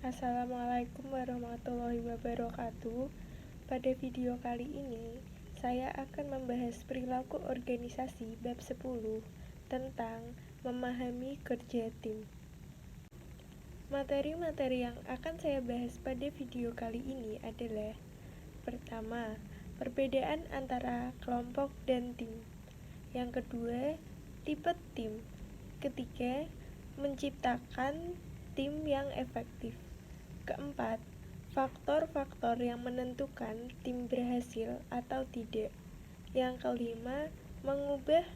Assalamualaikum warahmatullahi wabarakatuh. Pada video kali ini, saya akan membahas perilaku organisasi bab 10 tentang memahami kerja tim. Materi-materi yang akan saya bahas pada video kali ini adalah: pertama, perbedaan antara kelompok dan tim. Yang kedua, tipe tim. Ketiga, menciptakan tim yang efektif. Keempat, faktor-faktor yang menentukan tim berhasil atau tidak. Yang kelima, mengubah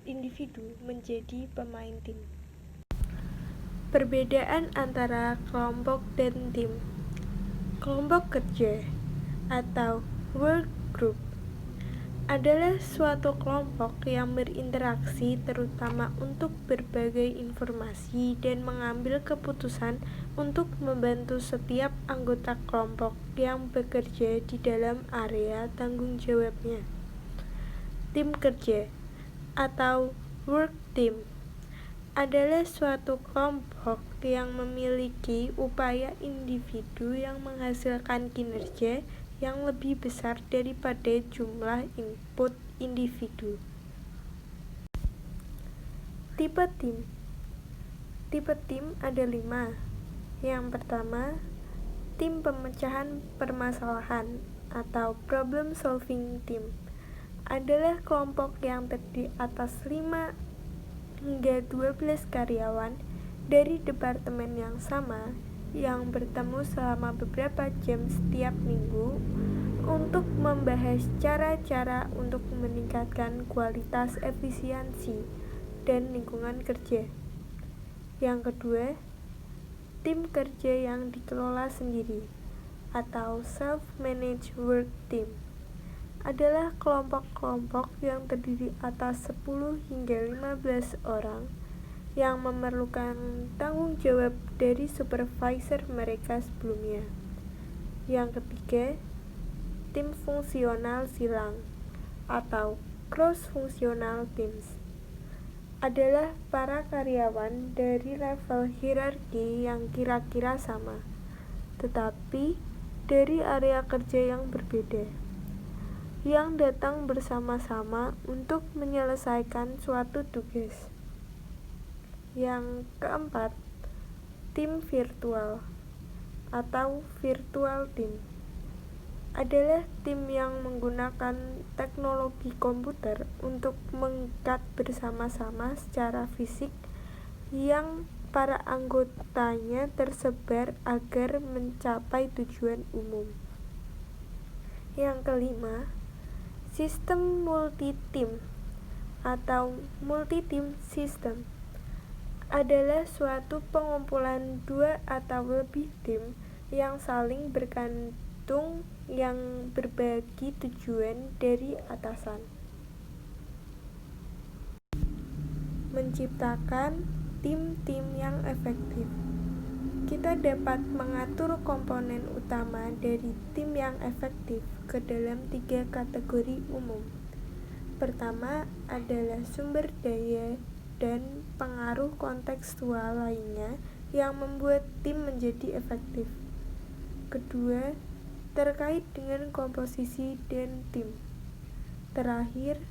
individu menjadi pemain tim. Perbedaan antara kelompok dan tim. Kelompok kerja atau work group adalah suatu kelompok yang berinteraksi terutama untuk berbagai informasi dan mengambil keputusan untuk membantu setiap anggota kelompok yang bekerja di dalam area tanggung jawabnya. Tim kerja atau work team adalah suatu kelompok yang memiliki upaya individu yang menghasilkan kinerja yang lebih besar daripada jumlah input individu. Tipe tim. Tipe tim ada 5. Yang pertama, tim pemecahan permasalahan atau problem solving team adalah kelompok yang terdiri atas 5 hingga 12 karyawan dari departemen yang sama yang bertemu selama beberapa jam setiap minggu untuk membahas cara-cara untuk meningkatkan kualitas efisiensi dan lingkungan kerja. Yang kedua, tim kerja yang dikelola sendiri atau self-managed work team adalah kelompok-kelompok yang terdiri atas 10 hingga 15 orang yang memerlukan tanggung jawab dari supervisor mereka sebelumnya. Yang ketiga, tim fungsional silang atau cross-functional teams adalah para karyawan dari level hierarki yang kira-kira sama, tetapi dari area kerja yang berbeda, yang datang bersama-sama untuk menyelesaikan suatu tugas. Yang keempat, tim virtual atau virtual team adalah tim yang menggunakan teknologi komputer untuk mengikat bersama-sama secara fisik yang para anggotanya tersebar agar mencapai tujuan umum. Yang kelima, sistem multi-tim atau multi-team system adalah suatu pengumpulan 2 atau lebih tim yang saling bergantung yang berbagi tujuan dari atasan. Menciptakan tim-tim yang efektif. Kita dapat mengatur komponen utama dari tim yang efektif ke dalam 3 kategori umum. Pertama adalah sumber daya dan pengaruh kontekstual lainnya yang membuat tim menjadi efektif. Kedua, terkait dengan komposisi dan tim. Terakhir,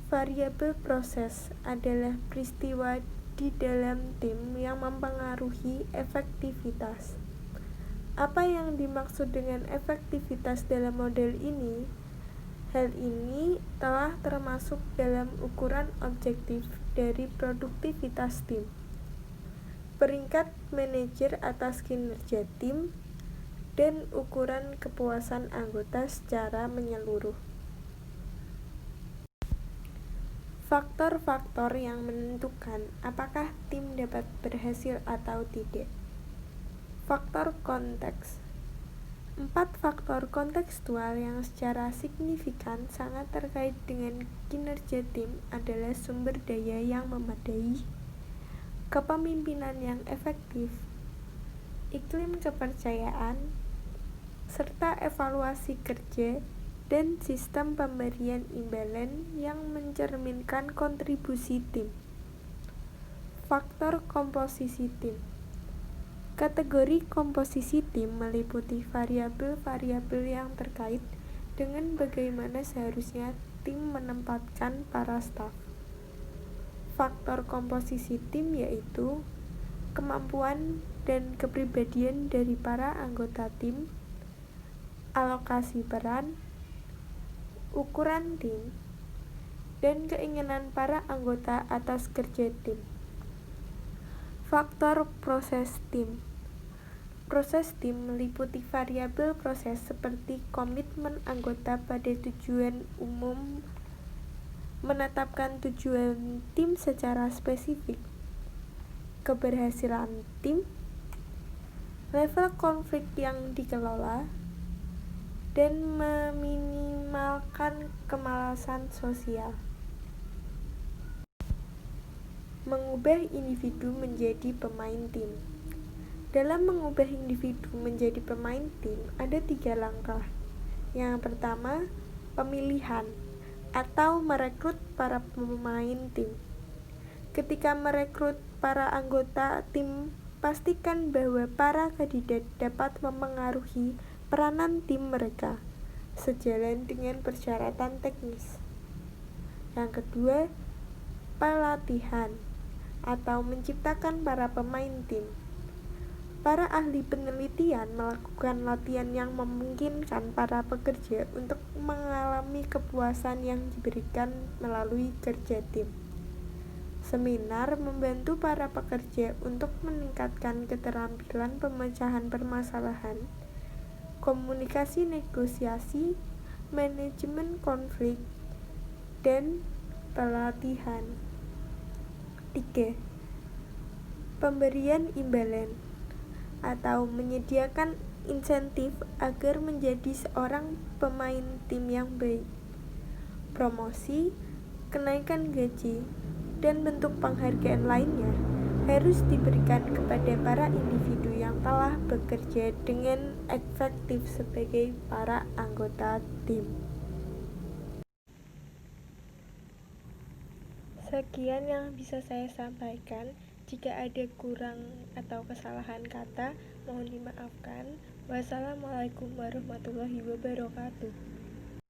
variabel proses adalah peristiwa di dalam tim yang mempengaruhi efektivitas. Apa yang dimaksud dengan efektivitas dalam model ini? Hal ini telah termasuk dalam ukuran objektif dari produktivitas tim, peringkat manajer atas kinerja tim, dan ukuran kepuasan anggota secara menyeluruh. Faktor-faktor yang menentukan apakah tim dapat berhasil atau tidak. Faktor konteks. 4 faktor kontekstual yang secara signifikan sangat terkait dengan kinerja tim adalah sumber daya yang memadai, kepemimpinan yang efektif, iklim kepercayaan, serta evaluasi kerja dan sistem pemberian imbalan yang mencerminkan kontribusi tim. Faktor komposisi tim. Kategori komposisi tim meliputi variabel-variabel yang terkait dengan bagaimana seharusnya tim menempatkan para staf. Faktor komposisi tim yaitu kemampuan dan kepribadian dari para anggota tim, alokasi peran, ukuran tim, dan keinginan para anggota atas kerja tim. Faktor proses tim. Proses tim meliputi variabel proses seperti komitmen anggota pada tujuan umum, menetapkan tujuan tim secara spesifik, keberhasilan tim, level konflik yang dikelola, dan meminimalkan kemalasan sosial. Mengubah individu menjadi pemain tim. Dalam mengubah individu menjadi pemain tim, ada 3 langkah. Yang pertama, pemilihan atau merekrut para pemain tim. Ketika merekrut para anggota tim, pastikan bahwa para kandidat dapat memengaruhi peranan tim mereka, sejalan dengan persyaratan teknis. Yang kedua, pelatihan atau menciptakan para pemain tim. Para ahli penelitian melakukan latihan yang memungkinkan para pekerja untuk mengalami kepuasan yang diberikan melalui kerja tim. Seminar membantu para pekerja untuk meningkatkan keterampilan pemecahan permasalahan, komunikasi negosiasi, manajemen konflik, dan pelatihan. 3. Pemberian imbalan atau menyediakan insentif agar menjadi seorang pemain tim yang baik. Promosi, kenaikan gaji, dan bentuk penghargaan lainnya harus diberikan kepada para individu yang telah bekerja dengan efektif sebagai para anggota tim. Sekian yang bisa saya sampaikan. Jika ada kurang atau kesalahan kata, mohon dimaafkan. Wassalamualaikum warahmatullahi wabarakatuh.